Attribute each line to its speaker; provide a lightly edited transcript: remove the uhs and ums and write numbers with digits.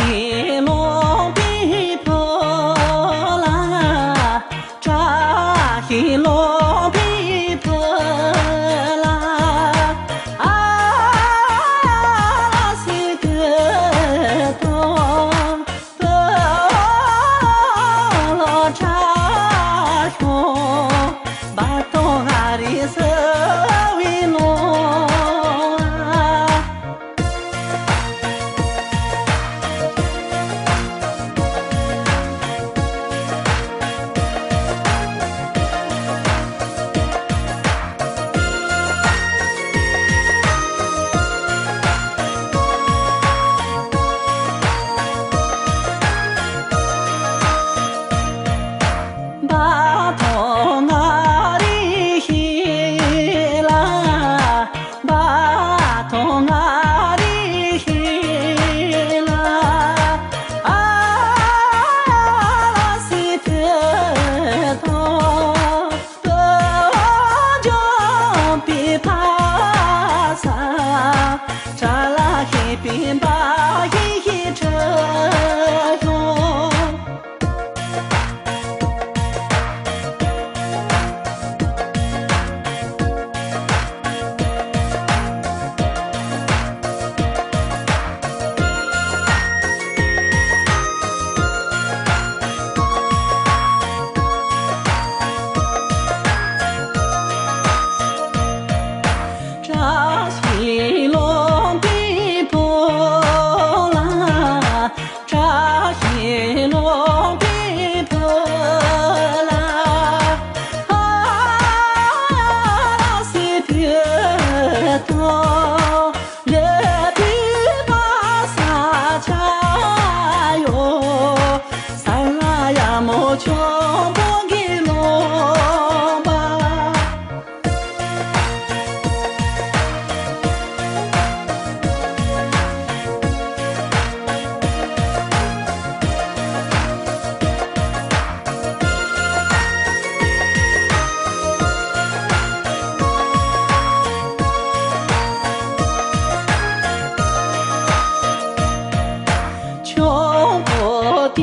Speaker 1: 西龙比婆啦，扎西龙比婆啦，啊西个东婆罗扎熊，巴东阿里色为龙啊。巴东阿里希啦，巴东阿里希啦，啊西特东东就比帕萨，扎拉希比巴希车哟。扎西龙比婆啦，扎西龙比婆啦，啊西别东也比巴萨恰哟，萨拉呀莫穷不给龙吧。穷不的